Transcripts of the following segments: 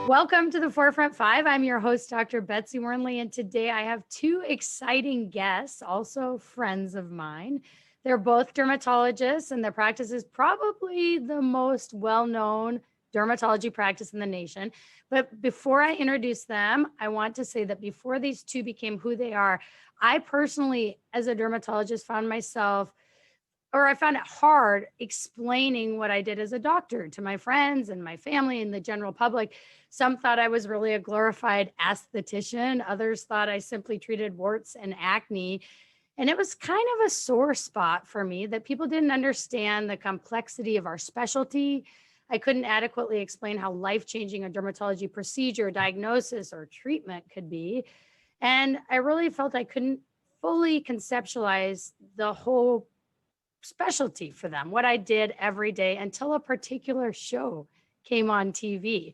Welcome to the Forefront 5. I'm your host, Dr. Betsy Wornley, and today I have two exciting guests, also friends of mine. They're both dermatologists, and their practice is probably the most well-known dermatology practice in the nation. But before I introduce them, I want to say that before these two became who they are, I personally, as a dermatologist, I found it hard explaining what I did as a doctor to my friends and my family and the general public. Some thought I was really a glorified aesthetician. Others thought I simply treated warts and acne. And it was kind of a sore spot for me that people didn't understand the complexity of our specialty. I couldn't adequately explain how life-changing a dermatology procedure, diagnosis, or treatment could be. And I really felt I couldn't fully conceptualize the whole specialty for them, what I did every day until a particular show came on TV.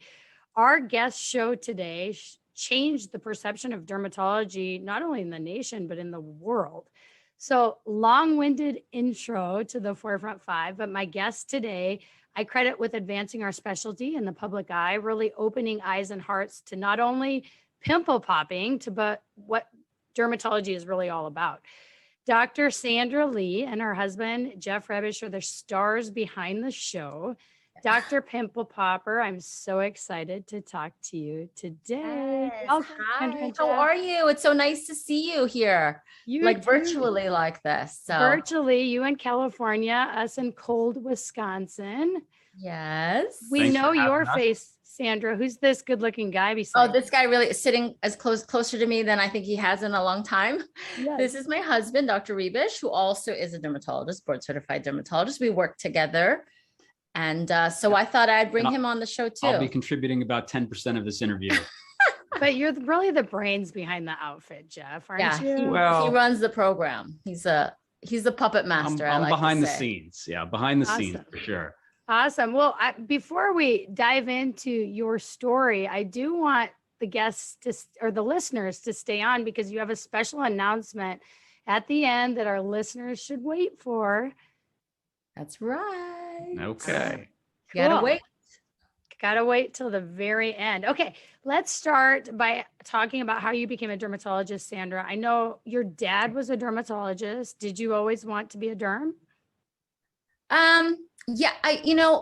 Our guest show today changed the perception of dermatology, not only in the nation, but in the world. So long-winded intro to the Forefront 5, but my guest today, I credit with advancing our specialty in the public eye, really opening eyes and hearts to not only pimple popping, but what dermatology is really all about. Dr. Sandra Lee and her husband, Jeff Rebish, are the stars behind the show. Dr. Pimple Popper, I'm so excited to talk to you today. Yes. Welcome, Hi, Sandra, how Jeff. are you? It's so nice to see you here, You like too. virtually like this. So Virtually, you in California, us in cold Wisconsin. yes. We Thanks know for having your us. face, Sandra. Who's this good-looking guy beside Oh, this guy really is sitting as closer to me than I think he has in a long time. you? This is my husband, Dr. Rebish, who also is a dermatologist, board certified dermatologist. We work together. And so I thought I'd bring him on the show too. I'll be contributing about 10% of this interview. But you're really the brains behind the outfit, Jeff, aren't Yeah, you? he runs the program. He's a puppet master. I'm like behind the scenes. Yeah, behind the scenes Awesome. for sure. Awesome. Well, before we dive into your story, I do want the guests or the listeners to stay on because you have a special announcement at the end that our listeners should wait for. That's right. Okay. You gotta Cool. wait. Gotta wait till the very end. Okay, let's start by talking about how you became a dermatologist, Sandra. I know your dad was a dermatologist. Did you always want to be a derm? Yeah,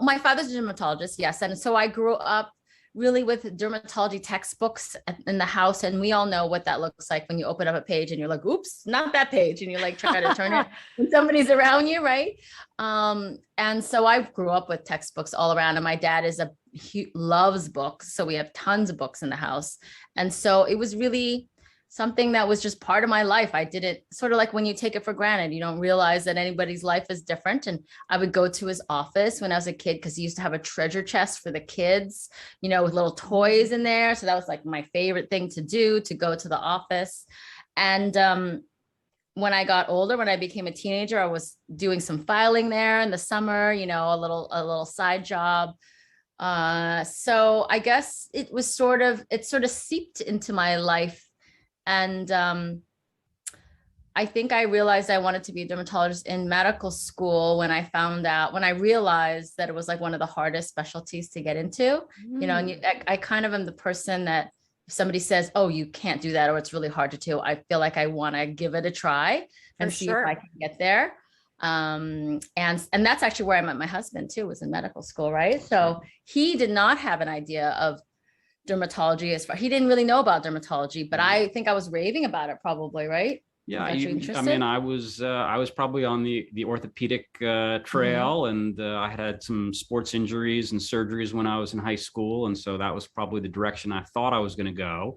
my father's a dermatologist, yes. And so I grew up really with dermatology textbooks in the house. And we all know what that looks like when you open up a page and you're like, oops, not that page. And you like try to turn it when somebody's around you, right? And so I grew up with textbooks all around. And my dad he loves books. So we have tons of books in the house. And so it was really something that was just part of my life. I did it sort of like when you take it for granted, you don't realize that anybody's life is different. And I would go to his office when I was a kid because he used to have a treasure chest for the kids, with little toys in there. So that was like my favorite thing to do, to go to the office. And when I got older, when I became a teenager, I was doing some filing there in the summer, a little side job. So I guess it sort of seeped into my life. And I think I realized I wanted to be a dermatologist in medical school when I realized that it was like one of the hardest specialties to get into, and I kind of am the person that if somebody says, oh, you can't do that, or it's really hard to do, I feel like I want to give it a try and see if I can get there. And that's actually where I met my husband too, was in medical school. Right. So he did not have an idea of dermatology he didn't really know about dermatology, but I think I was raving about it probably, right? Yeah, I was probably on the orthopedic trail, and I had some sports injuries and surgeries when I was in high school, and so that was probably the direction I thought I was going to go.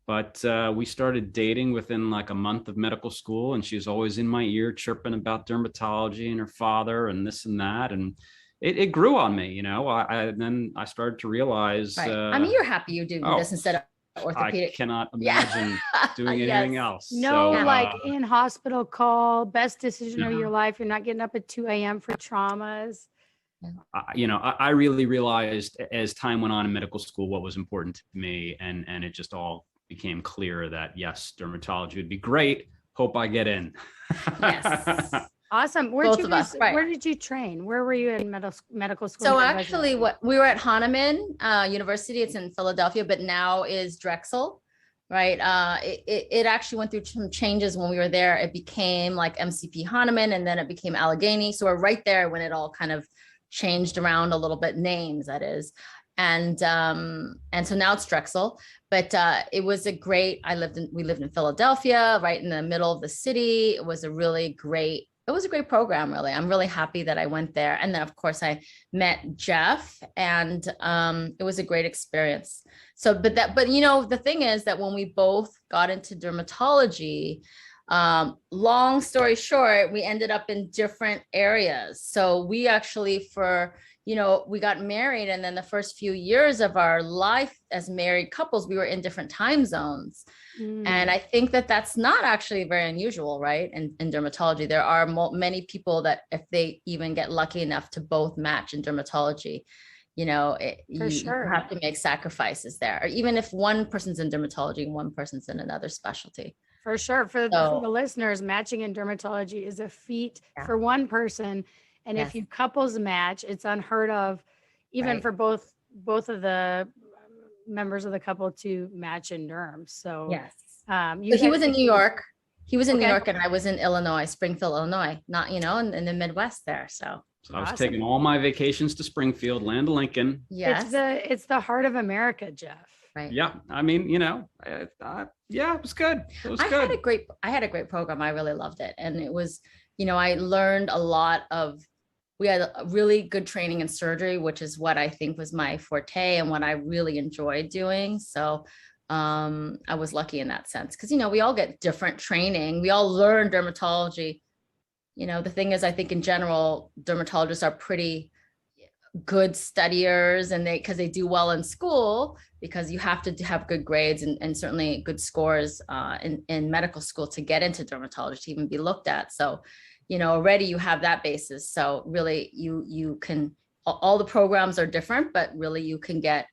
But we started dating within like a month of medical school, and she was always in my ear chirping about dermatology and her father and this and that, and it grew on me, then I started to realize. Right. You're happy you do this instead of orthopedic. I cannot imagine doing anything else. No, like in hospital call, best decision of your life. You're not getting up at 2 a.m. for traumas. I really realized as time went on in medical school what was important to me, and it just all became clear that yes, dermatology would be great. Hope I get in. Yes. Awesome. Both of us, right. Where did you train? Where were you in medical school? So actually what we were at Hahnemann University, it's in Philadelphia, but now is Drexel, right? It actually went through some changes when we were there. It became like MCP Hahnemann, and then it became Allegheny. So we're right there when it all kind of changed around a little bit, names that is. And so now it's Drexel, but it was a great, we lived in Philadelphia, right in the middle of the city. It was a great program, really. I'm really happy that I went there. And then of course I met Jeff, and it was a great experience. So, but you know, the thing is that when we both got into dermatology, long story short, we ended up in different areas. So we actually we got married, and then the first few years of our life as married couples, we were in different time zones. And I think that that's not actually very unusual, right? In dermatology, there are many people that if they even get lucky enough to both match in dermatology, you have to make sacrifices there, or even if one person's in dermatology and one person's in another specialty. For sure. For the listeners, matching in dermatology is a feat for one person. And if you couples match, it's unheard of, even for both of the members of the couple to match in derm. So he was in New York. He was in New York, and I was in Illinois, Springfield, Illinois, not, in the Midwest there. So I was taking all my vacations to Springfield, land of Lincoln. Yes. It's the heart of America, Jeff. Right. Yeah. I mean, it was good. It was good. I had a great program. I really loved it. And it was, I learned a lot we had a really good training in surgery, which is what I think was my forte and what I really enjoyed doing. So I was lucky in that sense, because, we all get different training. We all learn dermatology. The thing is, I think in general, dermatologists are pretty good studiers, and because they do well in school, because you have to have good grades and certainly good scores in medical school to get into dermatology, to even be looked at. So, already you have that basis. So really you can, all the programs are different, but really you can get,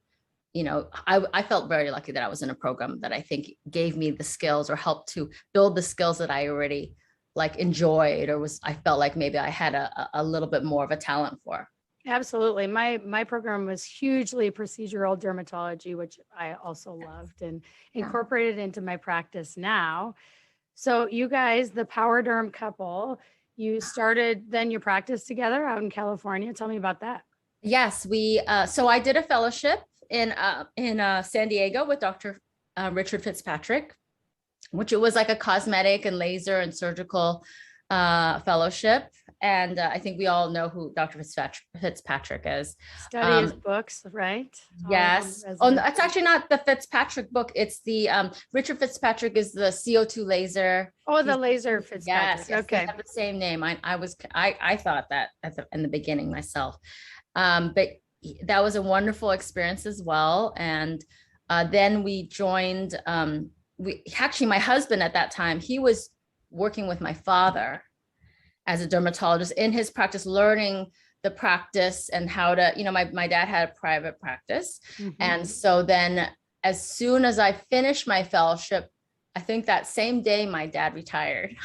I felt very lucky that I was in a program that I think gave me the skills, or helped to build the skills that I already enjoyed, or I felt like maybe I had a little bit more of a talent for. Absolutely. My program was hugely procedural dermatology, which I also loved and incorporated into my practice now. So you guys, the Power Derm couple, you started then your practice together out in California. Tell me about that. Yes, so I did a fellowship in San Diego with Dr. Richard Fitzpatrick, which it was like a cosmetic and laser and surgical fellowship. And I think we all know who Dr. Fitzpatrick is. Study his books, right? Yes. Oh, no, it's actually not the Fitzpatrick book. It's the Richard Fitzpatrick is the CO2 laser. Oh, the laser Fitzpatrick. Yes, okay. They have the same name. I thought that in the beginning myself. But that was a wonderful experience as well. And then we joined, my husband at that time, he was working with my father as a dermatologist in his practice, learning the practice and how to, my dad had a private practice. Mm-hmm. And so then as soon as I finished my fellowship, I think that same day my dad retired.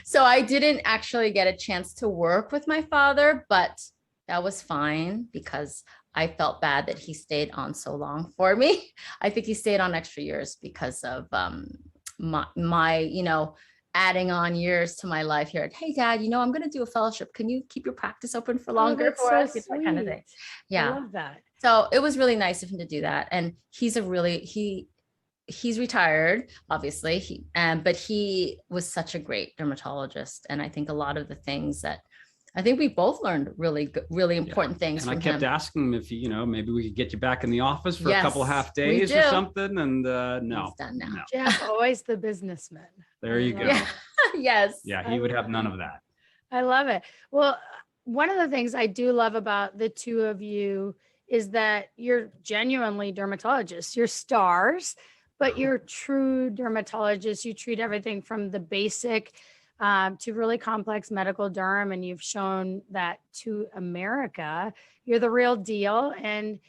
So I didn't actually get a chance to work with my father, but that was fine because I felt bad that he stayed on so long for me. I think he stayed on extra years because of my adding on years to my life here. Hey, Dad, I'm going to do a fellowship. Can you keep your practice open for longer for us? That kind of thing. Yeah. I love that. So it was really nice of him to do that. And he's he's retired, obviously, but he was such a great dermatologist. And I think a lot of the things that I think we both learned really important things. And from I kept him. asking him if maybe we could get you back in the office for a couple of half days or something. And no, he's done now. No. Jeff, always the businessman. There you go. Yeah. Yes. Yeah, he would have none of that. I love it. Well, one of the things I do love about the two of you is that you're genuinely dermatologists. You're stars, but you're true dermatologists. You treat everything from the basic to really complex medical derm, and you've shown that to America. You're the real deal. And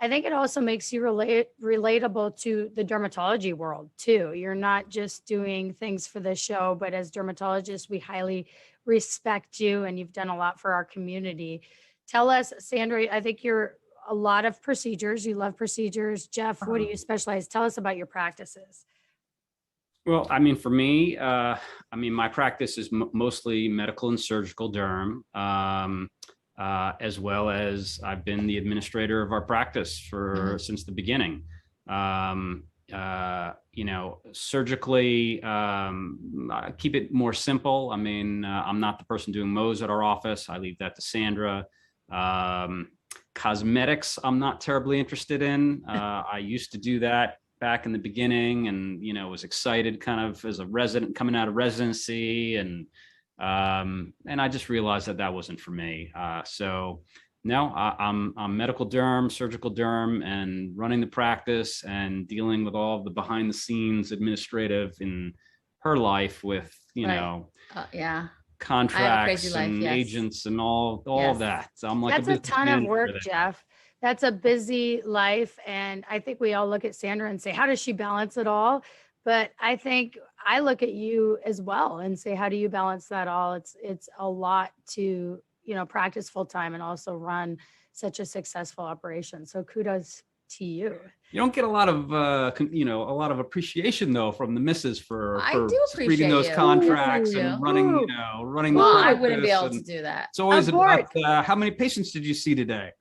I think it also makes you relatable to the dermatology world too. You're not just doing things for the show, but as dermatologists, we highly respect you, and you've done a lot for our community. Tell us, Sandra, I think you're a lot of procedures. You love procedures. Jeff, what do you specialize? Tell us about your practices. Well, I mean, for me, my practice is mostly medical and surgical derm, as well as I've been the administrator of our practice since the beginning. Surgically, I keep it more simple. I mean, I'm not the person doing Mohs at our office. I leave that to Sandra. Cosmetics, I'm not terribly interested in. I used to do that back in the beginning, and was excited kind of as a resident coming out of residency, and I just realized that wasn't for me. So no, I'm medical derm, surgical derm, and running the practice and dealing with all of the behind the scenes administrative in her life with contracts and agents and all of that. So I'm like, that's a ton of work, Jeff. That's a busy life. And I think we all look at Sandra and say, how does she balance it all? But I think I look at you as well and say, how do you balance that all? It's a lot to, practice full time and also run such a successful operation. So kudos to you. You don't get a lot of appreciation though from the missus for reading those contracts and running. Well, I wouldn't be able to do that. It's always about how many patients did you see today?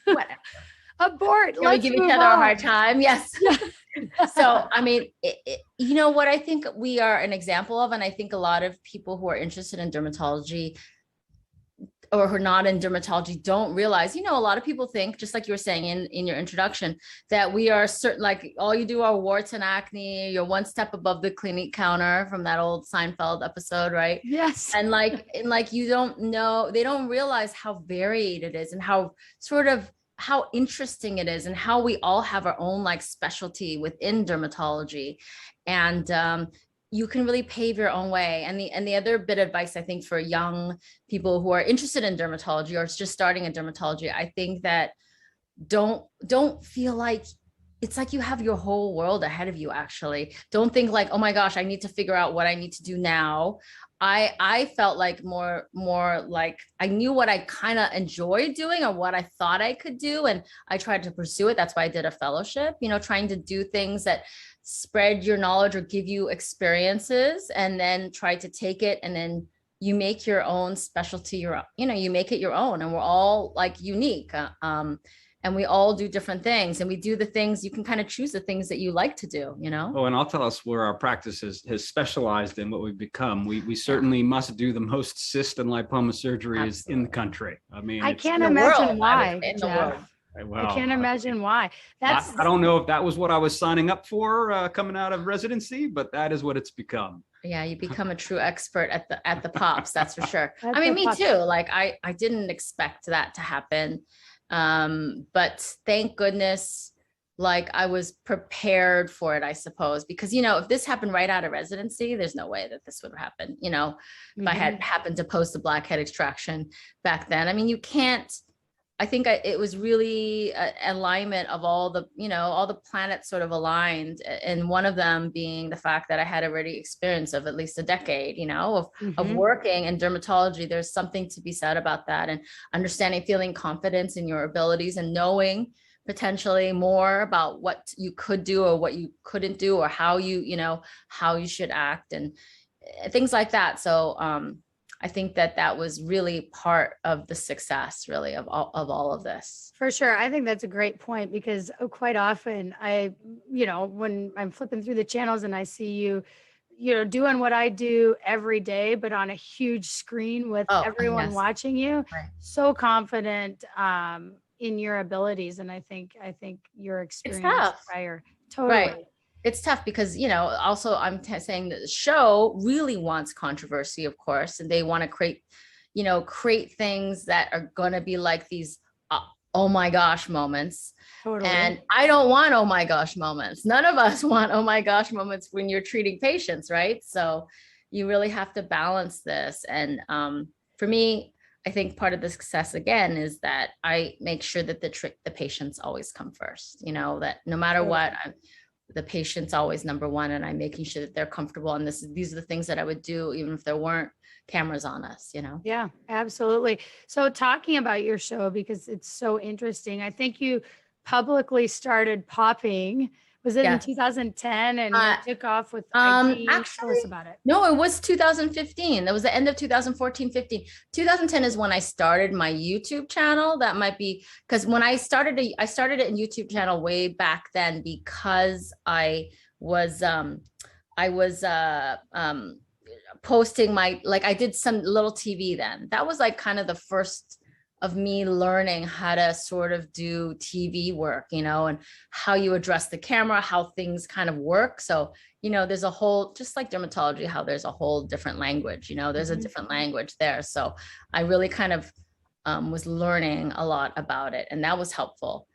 Whatever. Abort. Let's give each other a hard time. Yes. So, I mean, what I think we are an example of, and I think a lot of people who are interested in dermatology or who are not in dermatology don't realize, a lot of people think, just like you were saying in your introduction, that we are certain, like all you do are warts and acne, you're one step above the clinic counter from that old Seinfeld episode, right? Yes. And you don't know, they don't realize how varied it is and how interesting it is and how we all have our own specialty within dermatology. And you can really pave your own way. And the other bit of advice, I think, for young people who are interested in dermatology or just starting in dermatology, I think that don't feel like it's like you have your whole world ahead of you. Actually, don't think like, oh my gosh, I need to figure out what I need to do now. I felt like more like I knew what I kind of enjoyed doing or what I thought I could do. And I tried to pursue it. That's why I did a fellowship, trying to do things that spread your knowledge or give you experiences, and then try to take it and then you make your own specialty, you make it your own. And we're all unique. And we all do different things, and we do the things, you can kind of choose the things that you like to do, Oh, and I'll tell us where our practice has specialized in what we've become. We certainly must do the most cyst and lipoma surgeries in the country. I mean, I can't imagine why, in the world. Well, I can't imagine why. I don't know if that was what I was signing up for coming out of residency, but that is what it's become. Yeah, you become a true expert at the pops, that's for sure. I mean, me too. I didn't expect that to happen. But thank goodness, I was prepared for it, I suppose, because, if this happened right out of residency, there's no way that this would happen. If I had happened to post the blackhead extraction back then, I mean, you can't, I think it was really an alignment of all the planets sort of aligned. And one of them being the fact that I had already experience of at least a decade, of working in dermatology. There's something to be said about that, and understanding, feeling confidence in your abilities and knowing potentially more about what you could do or what you couldn't do, or how you should act and things like that. So, I think that was really part of the success, really, of all of this. For sure. I think that's a great point, because quite often when I'm flipping through the channels and I see you doing what I do every day, but on a huge screen with everyone watching you, so confident in your abilities. And I think your experience prior, totally. Right. It's tough because, also I'm saying that the show really wants controversy, of course, and they want to create things that are going to be like these, oh my gosh moments. Totally. And I don't want oh my gosh moments. None of us want oh my gosh moments when you're treating patients, right? So you really have to balance this. And for me, I think part of the success again is that I make sure that the patients always come first, that no matter what, the patient's always number one, and I'm making sure that they're comfortable. And these are the things that I would do even if there weren't cameras on us, you know? Yeah, absolutely. So talking about your show, because it's so interesting, I think you publicly started popping. Was it in Yes. 2010 and Uh, it took off with IG? Tell Actually, us about it. no, it was 2015. That was the end of 2014, 15. 2010 is when I started my YouTube channel. That might be because when I started a YouTube channel way back then, because I was posting my, like, I did some little TV then. That was like kind of the first of me learning how to sort of do TV work, you know, and how you address the camera, how things kind of work. So, you know, there's a whole, just like dermatology, how there's a whole different language, you know, there's a different language there. So I really kind of was learning a lot about it, and that was helpful.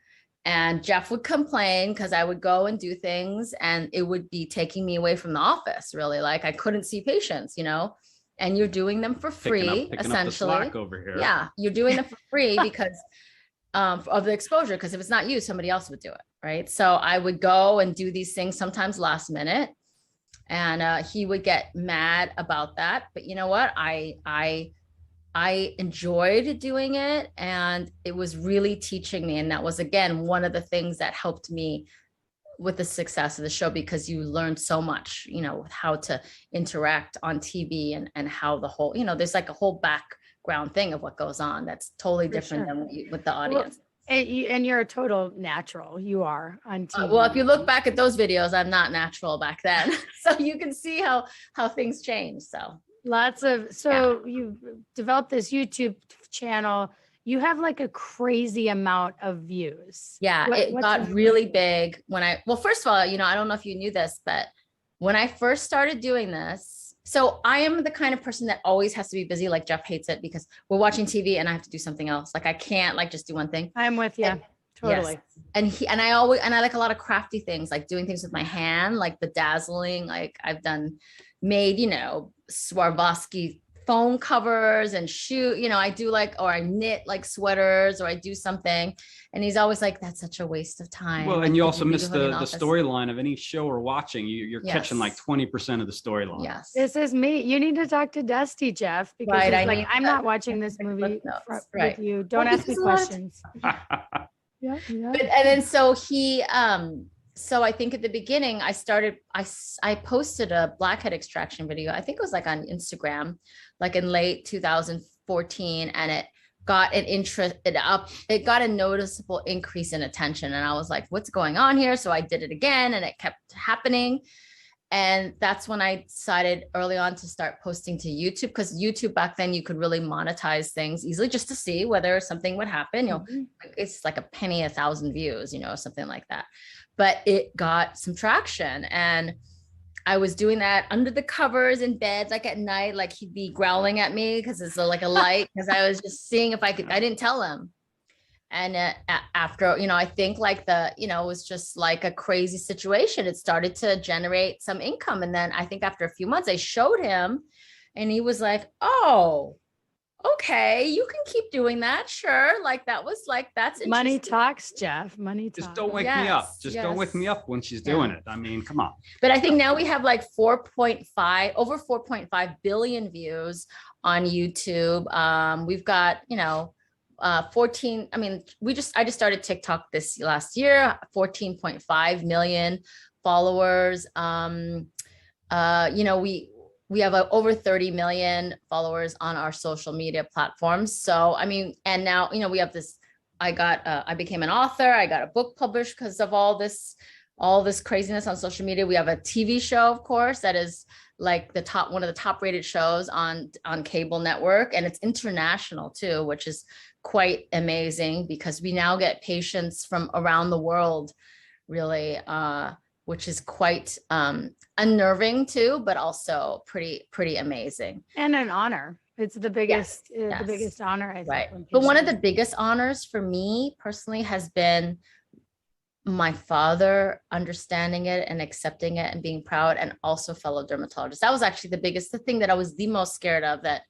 And Jeff would complain because I would go and do things and it would be taking me away from the office, really. Like I couldn't see patients, you know, and you're doing them for free, picking essentially. up the slack over here. Yeah, you're doing them for free because of the exposure, because if it's not you, somebody else would do it, right? So I would go and do these things sometimes last minute, and he would get mad about that. But you know what? I enjoyed doing it, and it was really teaching me. And that was, again, one of the things that helped me with the success of the show, because you learn so much, you know, how to interact on TV and how the whole, you know, there's like a whole background thing of what goes on that's totally different than with the audience. And you're a total natural. You are on TV. Well, if you look back at those videos, I'm not natural back then. So you can see how things change. So you developed this YouTube channel. You have like a crazy amount of views. Yeah, it got really big well, first of all, you know, I don't know if you knew this, but when I first started doing this, so I am the kind of person that always has to be busy. Like Jeff hates it because we're watching TV and I have to do something else. Like I can't like just do one thing. I'm with you. Totally. Yes. And I like a lot of crafty things, like doing things with my hand, like bedazzling. Like I've made, you know, Swarovski phone covers and you know, I do like, or I knit like sweaters, or I do something. And he's always like, that's such a waste of time. Well, like, and you also miss the storyline of any show we're watching. You're catching like 20% of the storyline. Yes. This is me. You need to talk to Dusty, Jeff, because I'm not watching this movie with you. Don't ask me questions. Yeah. And then so he, so I think at the beginning I posted a blackhead extraction video. I think it was like on Instagram, like in late 2014, and it got it got a noticeable increase in attention. And I was like, what's going on here? So I did it again, and it kept happening. And that's when I decided early on to start posting to YouTube, because YouTube back then you could really monetize things easily just to see whether something would happen. You know, it's like a penny 1,000 views, you know, something like that. But it got some traction, and I was doing that under the covers in bed, like at night, like he'd be growling at me because it's like a light, because I was just seeing if I didn't tell him. And after, you know, I think like it was just like a crazy situation. It started to generate some income. And then I think after a few months, I showed him and he was like, oh, okay, you can keep doing that. Sure. Like that was like, that's interesting. Money talks, Jeff. Money talks. Just don't wake me up. Just don't wake me up when she's doing it. I mean, come on. But I think now we have like over 4.5 billion views on YouTube. We've got, you know, 14. I mean, I just started TikTok this last year, 14.5 million followers. You know, we have over 30 million followers on our social media platforms. So, I mean, and now, you know, we have this, I became an author. I got a book published because of all this craziness on social media. We have a TV show, of course, that is like one of the top rated shows on cable network. And it's international too, which is quite amazing because we now get patients from around the world, really, which is quite unnerving too, but also pretty amazing. And an honor. It's the biggest, the biggest honor, I think. Right. But one of the biggest honors for me personally has been my father understanding it and accepting it and being proud, and also fellow dermatologists. That was actually the thing that I was the most scared of, that,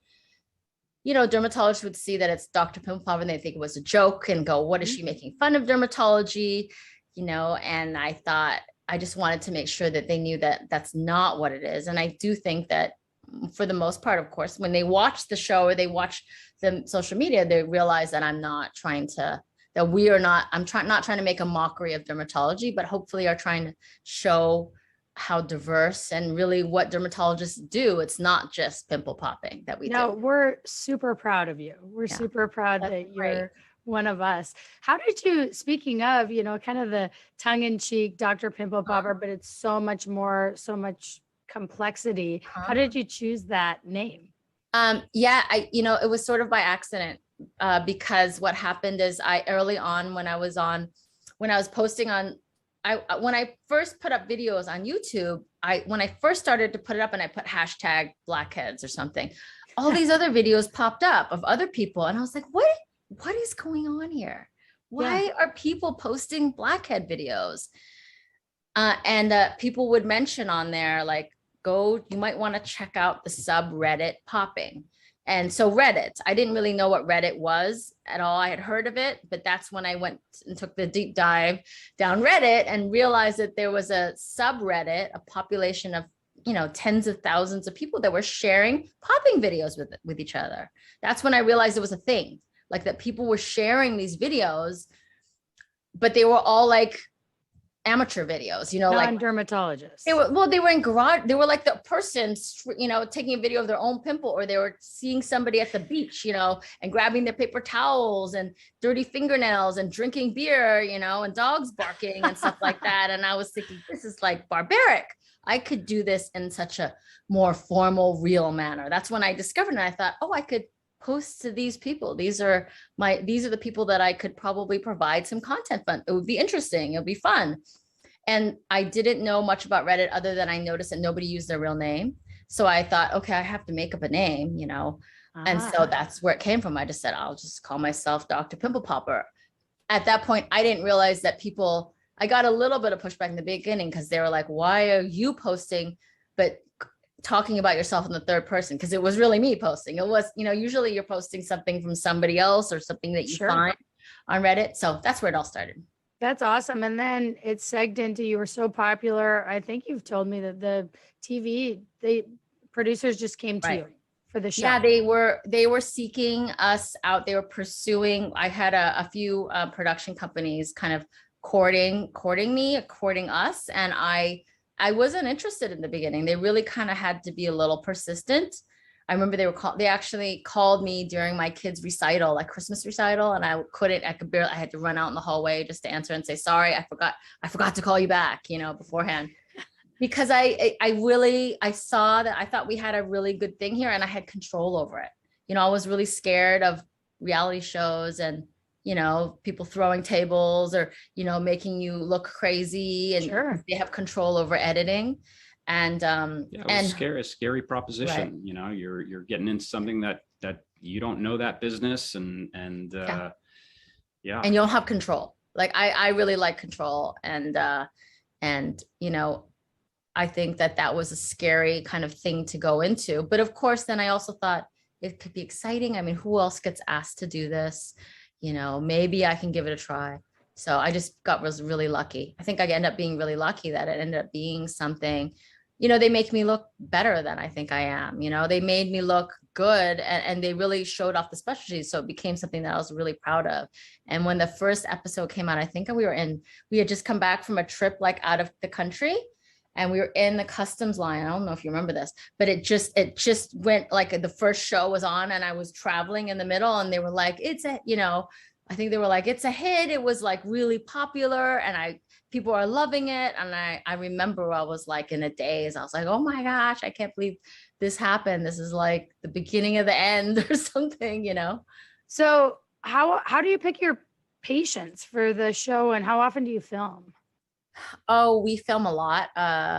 you know, dermatologists would see that it's Dr. Pimple and they think it was a joke and go, what is she making fun of dermatology? You know, and I thought, I just wanted to make sure that they knew that that's not what it is. And I do think that for the most part, of course, when they watch the show or they watch the social media, they realize that I'm not trying to, that we are not, not trying to make a mockery of dermatology, but hopefully are trying to show how diverse and really what dermatologists do. It's not just pimple popping that we do. No, we're super proud of you. We're Yeah, super proud that's that great. you're one of us. How did you, speaking of, kind of the tongue-in-cheek Dr. Pimple Popper, but it's so much more, so much complexity. How did you choose that name? Yeah, it was sort of by accident, because what happened is early on when I was posting on, when I first put up videos on YouTube, when I first started to put it up and I put hashtag blackheads or something, all these other videos popped up of other people. And I was like, what is going on here? Why are people posting blackhead videos? And people would mention on there, like, you might want to check out the subreddit popping. And so Reddit, I didn't really know what Reddit was at all. I had heard of it, but that's when I went and took the deep dive down Reddit and realized that there was a subreddit, a population of, tens of thousands of people that were sharing popping videos with each other. That's when I realized it was a thing, like that people were sharing these videos, but they were all like amateur videos, like dermatologists. they were in garage. They were like the person, taking a video of their own pimple, or they were seeing somebody at the beach, and grabbing their paper towels and dirty fingernails and drinking beer, and dogs barking and stuff like that. And I was thinking, this is like barbaric. I could do this in such a more formal, real manner. That's when I discovered it. I thought, I could post to these people. These are the people that I could probably provide some content from. It would be interesting. It would be fun. And I didn't know much about Reddit other than I noticed that nobody used their real name. So I thought, okay, I have to make up a name, And so that's where it came from. I just said, I'll just call myself Dr. Pimple Popper. At that point, I didn't realize that I got a little bit of pushback in the beginning because they were like, why are you posting, but talking about yourself in the third person? Because it was really me posting. It was, usually you're posting something from somebody else or something that you find on Reddit. So that's where it all started. That's awesome. And then it segged into, you were so popular. I think you've told me that the producers just came to you for the show. Yeah, they were seeking us out. They were pursuing. I had a few production companies kind of courting us. And I wasn't interested in the beginning. They really kind of had to be a little persistent. I remember they actually called me during my kids' recital, like Christmas recital. And I had to run out in the hallway just to answer and say, sorry, I forgot to call you back, beforehand. Because I thought we had a really good thing here and I had control over it. I was really scared of reality shows and, people throwing tables or, making you look crazy, and they have control over editing. And a scary proposition. You're getting into something that you don't know that business, and you don't have control. Like I really like control, and I think that was a scary kind of thing to go into. But of course, then I also thought it could be exciting. I mean, who else gets asked to do this? Maybe I can give it a try. So I just was really lucky. I think I ended up being really lucky that it ended up being something, they make me look better than I think I am. They made me look good, and they really showed off the specialties. So it became something that I was really proud of. And when the first episode came out, I think we had just come back from a trip like out of the country, and we were in the customs line. I don't know if you remember this, but it just went like the first show was on and I was traveling in the middle, and they were like, I think they were like, it's a hit. It was like really popular and people are loving it. And I remember I was like in a daze. I was like, oh my gosh, I can't believe this happened. This is like the beginning of the end or something, So how do you pick your patients for the show, and how often do you film? Oh, we film a lot.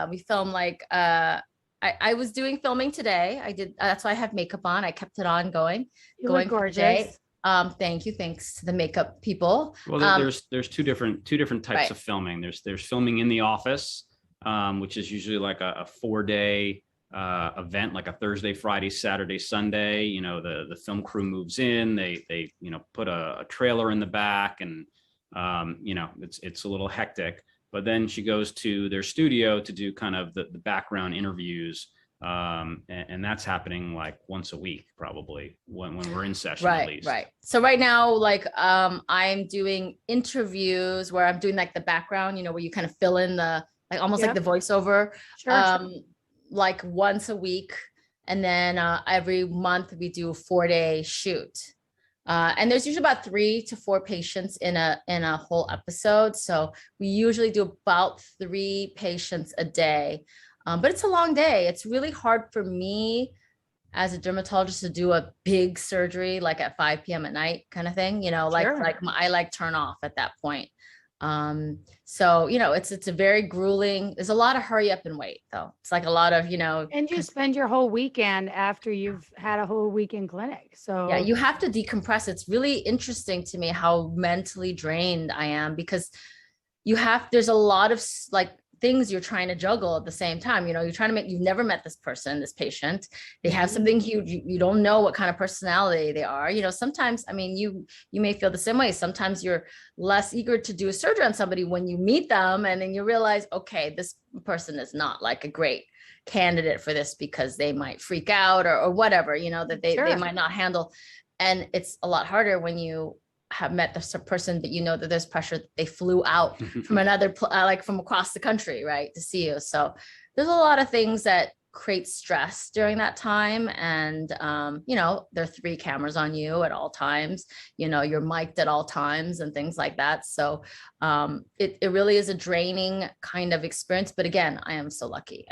We film like, I was doing filming today. I did. That's why I have makeup on. I kept it on going. You look gorgeous. Thank you. Thanks to the makeup people. Well, there's two different types of filming. There's filming in the office, which is usually like a 4-day event, like a Thursday, Friday, Saturday, Sunday. The film crew moves in. They put a trailer in the back, and it's a little hectic. but then she goes to their studio to do kind of the background interviews. And that's happening like once a week, probably when we're in session, at least. Right. So right now, like, I'm doing interviews where I'm doing like the background, where you kind of fill in the, like, almost like the voiceover, Sure. like once a week. And then every month we do a 4-day shoot. And there's usually about 3 to 4 patients in a whole episode. So we usually do about 3 patients a day. But it's a long day. It's really hard for me as a dermatologist to do a big surgery like at 5 p.m. at night kind of thing, I turn off at that point. So, it's a very grueling, there's a lot of hurry up and wait though. It's like a lot of, And you spend your whole weekend after you've had a whole weekend clinic. So yeah, you have to decompress. It's really interesting to me how mentally drained I am, because there's a lot of like things you're trying to juggle at the same time. You're trying to you've never met this person, this patient. They have something huge. You don't know what kind of personality they are. Sometimes, you may feel the same way. Sometimes you're less eager to do a surgery on somebody when you meet them, and then you realize, okay, this person is not like a great candidate for this because they might freak out or whatever, that they might not handle. And it's a lot harder when you have met this person, but that there's pressure. They flew out from like from across the country, right, to see you. So there's a lot of things that create stress during that time. And, there are 3 cameras on you at all times, you're mic'd at all times and things like that. So it really is a draining kind of experience. But again, I am so lucky.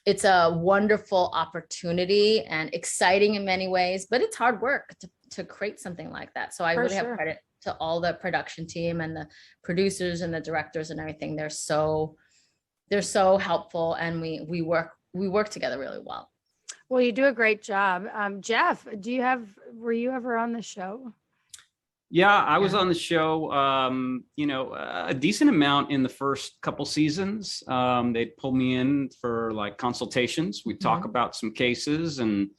It's a wonderful opportunity and exciting in many ways, but it's hard work to create something like that. So I really have credit to all the production team and the producers and the directors and everything. They're so helpful, and we work together really well. Well, you do a great job. Jeff, were you ever on the show? Yeah, I was on the show, a decent amount in the first couple seasons. They'd pull me in for like consultations. We'd talk about some cases, and,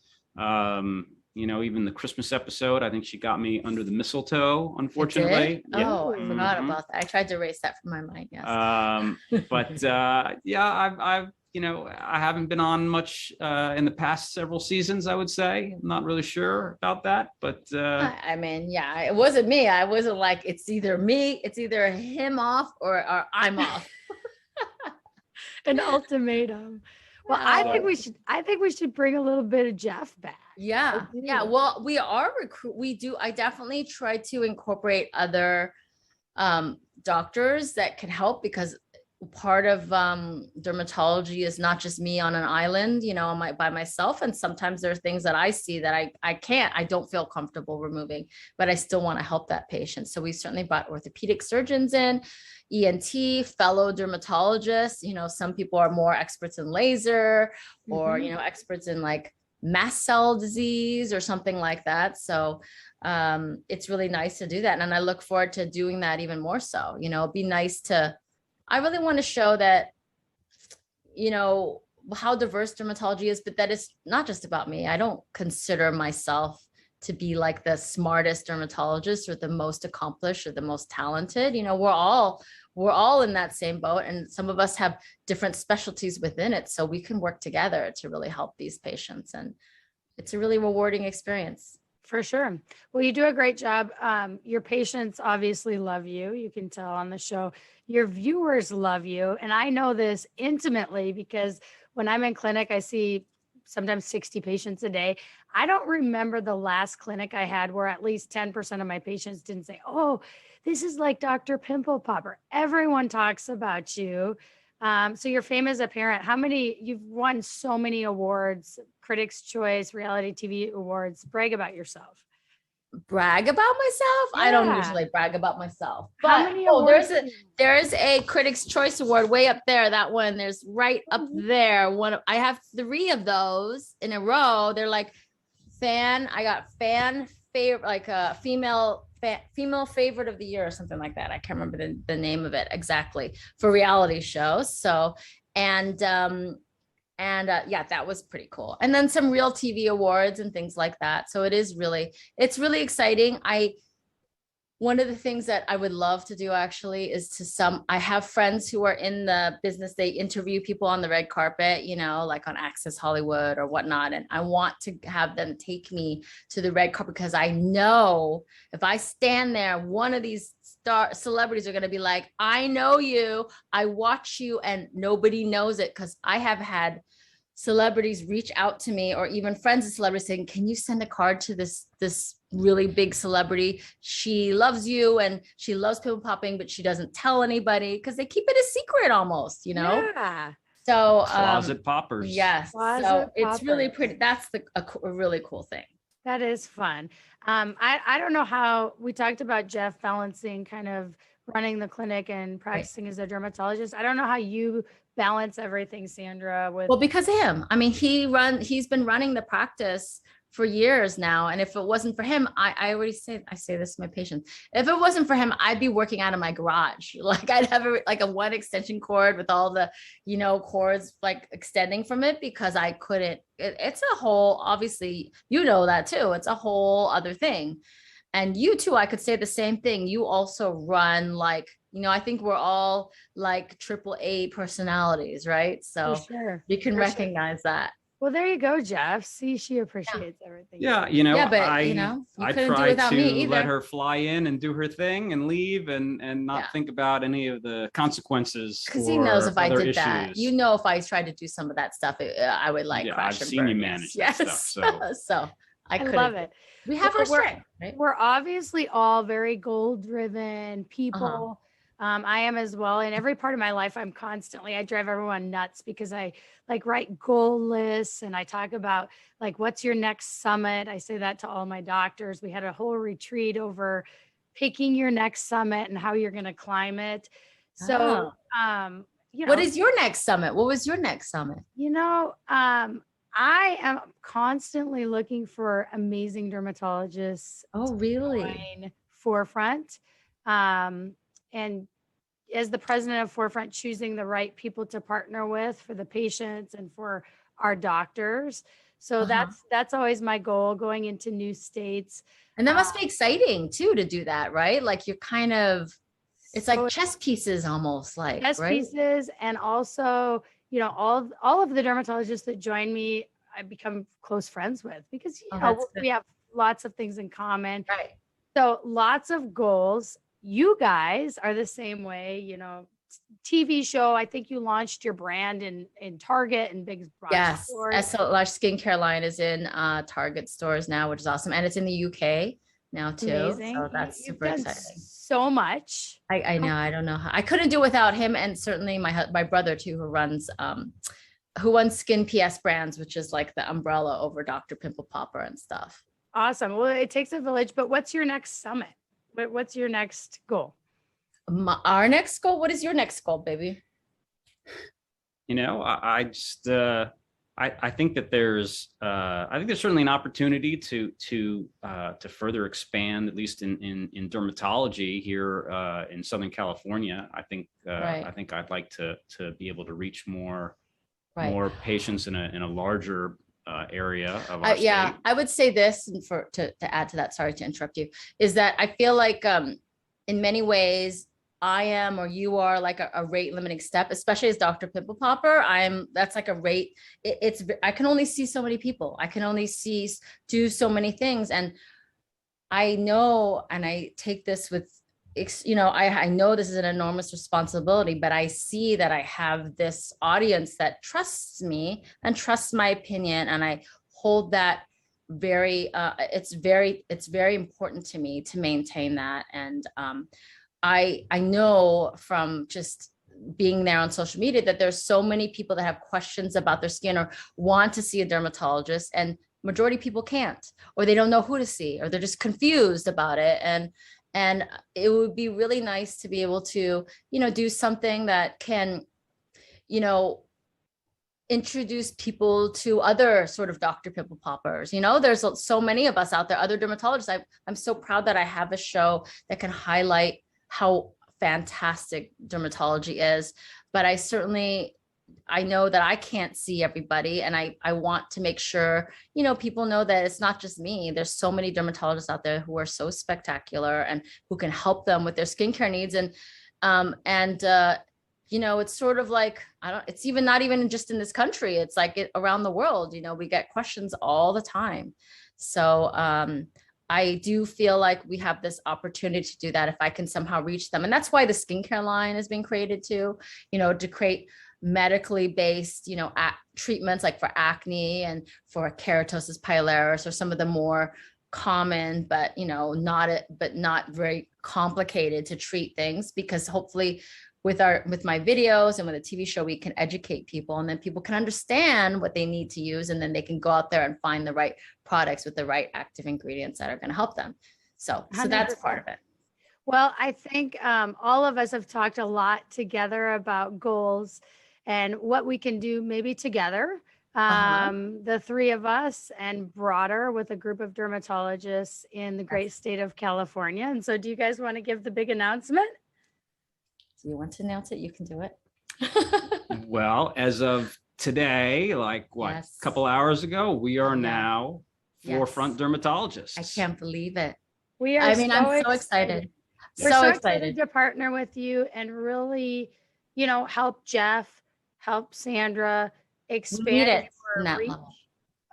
even the Christmas episode, I think she got me under the mistletoe, unfortunately. Yeah. Oh, I forgot about that. I tried to erase that from my mind. Yes. But I haven't been on much in the past several seasons, I would say. I'm not really sure about that, but it wasn't me. I wasn't like, it's either me, it's either him off or I'm off. An ultimatum. Well, I think we should bring a little bit of Jeff back. Yeah. Yeah. Well, I definitely try to incorporate other doctors that can help, because part of dermatology is not just me on an island, by myself. And sometimes there are things that I see that I don't feel comfortable removing, but I still want to help that patient. So we certainly brought orthopedic surgeons in, ENT, fellow dermatologists. Some people are more experts in laser or, experts in like mast cell disease or something like that. So it's really nice to do that. And I look forward to doing that even more so. It'd be nice I really want to show that, how diverse dermatology is, but that it's not just about me. I don't consider myself to be like the smartest dermatologist or the most accomplished or the most talented. We're all in that same boat, and some of us have different specialties within it. So we can work together to really help these patients. And it's a really rewarding experience. For sure. Well, you do a great job. Your patients obviously love you. You can tell on the show. Your viewers love you. And I know this intimately because when I'm in clinic, I see sometimes 60 patients a day. I don't remember the last clinic I had where at least 10% of my patients didn't say, oh, this is like Dr. Pimple Popper. Everyone talks about you. So your fame as a parent, you've won so many awards, Critics' Choice, reality TV awards. Brag about yourself. Brag about myself? Yeah. I don't usually brag about myself. But how many awards? There's a Critics' Choice Award way up there. That one, there's right up there. I have 3 of those in a row. They're like I got fan favorite, like a female favorite of the year or something like that. I can't remember the name of it exactly, for reality shows. So, yeah, that was pretty cool. And then some real TV awards and things like that. So it's really exciting. one of the things that I would love to do actually is I have friends who are in the business. They interview people on the red carpet, like on Access Hollywood or whatnot. And I want to have them take me to the red carpet because I know if I stand there, one of these celebrities are going to be like, I know you, I watch you, and nobody knows it, because I have had celebrities reach out to me, or even friends of celebrities saying, can you send a card to this really big celebrity? She loves you and she loves pimple popping, but she doesn't tell anybody because they keep it a secret almost, Yeah. So closet poppers. Yes. Closet So it's really poppers. pretty. That's a really cool thing. That is fun. I don't know how we talked about Jeff balancing kind of running the clinic and practicing as a dermatologist. I don't know how you balance everything, Sandra, with Well, because of him. I mean, he's been running the practice for years now. And if it wasn't for him, I say this to my patients, if it wasn't for him, I'd be working out of my garage. Like I'd have a one extension cord with all the, cords like extending from it, because I couldn't, it's a whole, obviously, that too. It's a whole other thing. And you too, I could say the same thing. You also run like, I think we're all like AAA personalities, right? So for sure. you can For sure. recognize that. Well, there you go, Jeff. See, she appreciates everything. Yeah, but I you couldn't do try without me to either. let her fly in and do her thing and leave and not think about any of the consequences. Because he knows if I did issues. that, if I tried to do some of that stuff, I would like crash I've and seen burn. you manage that stuff. So I love it. We have our strength, right? We're obviously all very goal-driven people. I am as well. In every part of my life, I drive everyone nuts because I like write goal lists and I talk about like, what's your next summit? I say that to all my doctors. We had a whole retreat over picking your next summit and how you're going to climb it. So, what is your next summit? What was your next summit? I am constantly looking for amazing dermatologists. Oh, really? Forefront. And as the president of Forefront, choosing the right people to partner with for the patients and for our doctors. So that's always my goal, going into new states. And that must be exciting too, to do that, right? Like you're kind of, it's like chess pieces almost, like chess pieces. And also, all of the dermatologists that join me, I become close friends with, because we have lots of things in common. Right. So lots of goals. You guys are the same way, TV show. I think you launched your brand in Target and big stores. So large skincare line is in Target stores now, which is awesome. And it's in the UK now too. Amazing. So that's super exciting. So much. I know. I don't know how I couldn't do without him, and certainly my brother too, who runs Skin PS Brands, which is like the umbrella over Dr. Pimple Popper and stuff. Awesome. Well, it takes a village, but what's your next summit? What's your next goal? Our next goal? What is your next goal, baby? I just I think that there's certainly an opportunity to further expand, at least in dermatology here in Southern California. I think I'd like to be able to reach more patients in a larger area of our state. I would say this, and to add to that, sorry to interrupt you, is that I feel like in many ways I am, or you are, like a rate limiting step, especially as Dr. Pimple Popper. That's like a rate. I can only see so many people. I can only do so many things. And I know, and I take this with, I know this is an enormous responsibility, but I see that I have this audience that trusts me and trusts my opinion. And I hold that it's very important to me to maintain that. And I know from just being there on social media that there's so many people that have questions about their skin or want to see a dermatologist, and majority of people can't, or they don't know who to see, or they're just confused about it. And it would be really nice to be able to, do something that can, introduce people to other sort of Dr. Pimple Poppers. There's so many of us out there, other dermatologists. I'm so proud that I have a show that can highlight how fantastic dermatology is, but I certainly I know that I can't see everybody, and I want to make sure, people know that it's not just me. There's so many dermatologists out there who are so spectacular and who can help them with their skincare needs. It's sort of like, it's even not even just in this country. It's like around the world, we get questions all the time. So, I do feel like we have this opportunity to do that if I can somehow reach them. And that's why the skincare line is being created too, to create medically based, treatments like for acne and for keratosis pilaris, or some of the more common, but not very complicated to treat things, because hopefully with my videos and with a TV show, we can educate people, and then people can understand what they need to use, and then they can go out there and find the right products with the right active ingredients that are going to help them. So that's part of it. Well, I think all of us have talked a lot together about goals and what we can do maybe together, the three of us and broader with a group of dermatologists in the great state of California. And so do you guys want to give the big announcement? Do you want to announce it? You can do it. Well, as of today, a couple hours ago, we are now Forefront Dermatologists. I can't believe it. We are. I'm so excited. We're so excited to partner with you and really, help Jeff, help Sandra expand your reach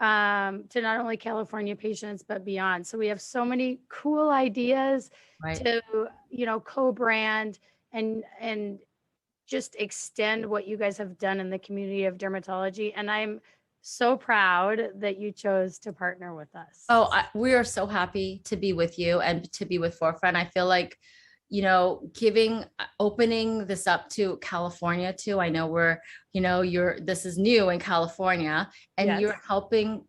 to not only California patients, but beyond. So we have so many cool ideas to, co-brand and just extend what you guys have done in the community of dermatology. And I'm so proud that you chose to partner with us. We are so happy to be with you and to be with Forefront. I feel like, opening this up to California too. I know this is new in California, and you're helping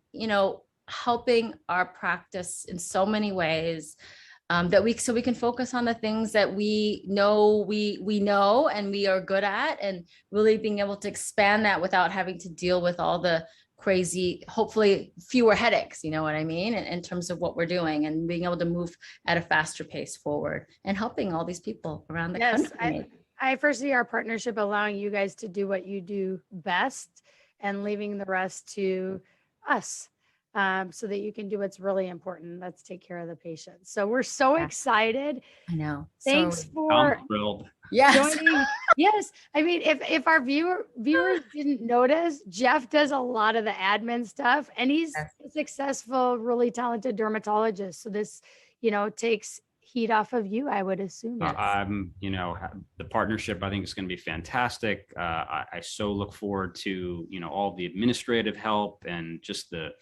our practice in so many ways. So we can focus on the things that we know and we are good at, and really being able to expand that without having to deal with all the crazy, hopefully fewer headaches, you know what I mean, in terms of what we're doing, and being able to move at a faster pace forward and helping all these people around the country. I first see our partnership allowing you guys to do what you do best and leaving the rest to us. So that you can do what's really important. Let's take care of the patient. So we're so excited. I know. Thanks for I'm thrilled. joining. Yes. I mean, if our viewers didn't notice, Jeff does a lot of the admin stuff, and he's a successful, really talented dermatologist. So this, takes heat off of you, I would assume. The partnership, I think, is going to be fantastic. I so look forward to, all the administrative help and just the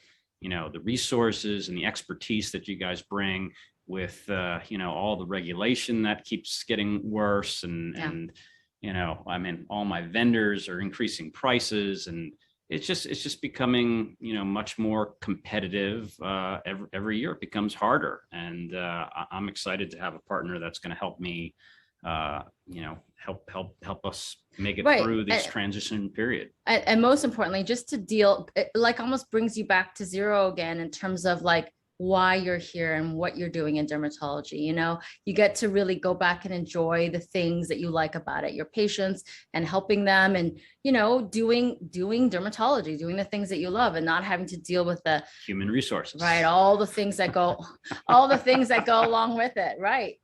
resources and the expertise that you guys bring with, all the regulation that keeps getting worse. And all my vendors are increasing prices, and it's just becoming, much more competitive. Every year it becomes harder. And I'm excited to have a partner that's going to help me, help us make it through this transition period. And most importantly, just to deal, it almost brings you back to zero again in terms of why you're here and what you're doing in dermatology. You get to really go back and enjoy the things that you like about it, your patients, and helping them, and doing dermatology, doing the things that you love, and not having to deal with the human resources, all the things that go along with it. Right.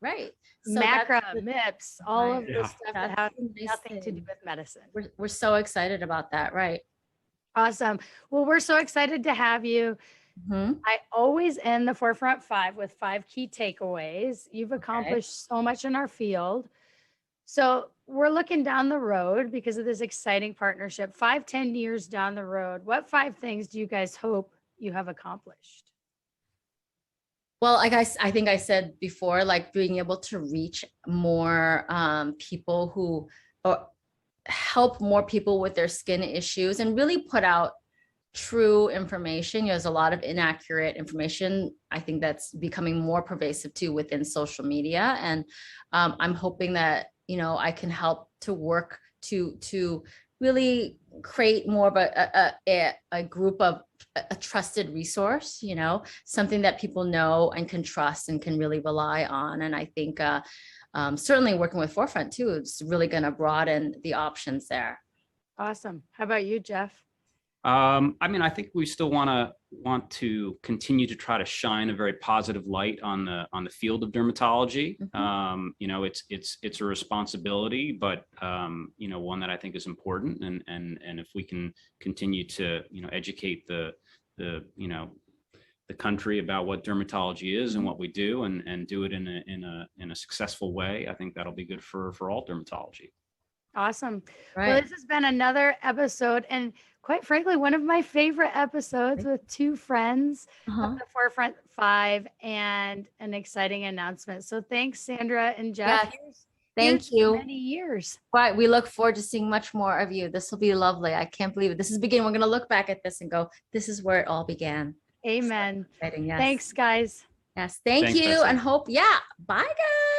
So macro, MIPS, all of the stuff that has nothing to do with medicine. We're so excited about that. Right. Awesome. Well, we're so excited to have you. Mm-hmm. I always end the Forefront 5 with 5 key takeaways. You've accomplished so much in our field. So we're looking down the road because of this exciting partnership. 5-10 years down the road, what 5 things do you guys hope you have accomplished? Well, I think I said before, being able to reach more people who help more people with their skin issues, and really put out true information. There's a lot of inaccurate information. I think that's becoming more pervasive too within social media. And I'm hoping that, I can help to work to really create more of a group of a trusted resource, something that people know and can trust and can really rely on. And I think certainly working with Forefront too, it's really going to broaden the options there. Awesome. How about you, Jeff? I mean, I think we still want to continue to try to shine a very positive light on the field of dermatology. You know, it's a responsibility, but you know, one that I think is important. And if we can continue to, you know, educate the you know, the country about what dermatology is and what we do, and do it in a successful way, I think that'll be good for all dermatology. Awesome. Well, Right. this has been another episode, and quite frankly, one of my favorite episodes with two friends of Uh-huh. the Forefront Five and an exciting announcement. So thanks, Sandra and Jeff. Yeah. Here's Thank to you. many years. Right. We look forward to seeing much more of you. This will be lovely. I can't believe it. This is beginning. We're going to look back at this and go, this is where it all began. Amen. Exciting. Yes. Thanks, guys. Yes. Thank Thanks, you. Betsy. And hope, yeah. Bye, guys.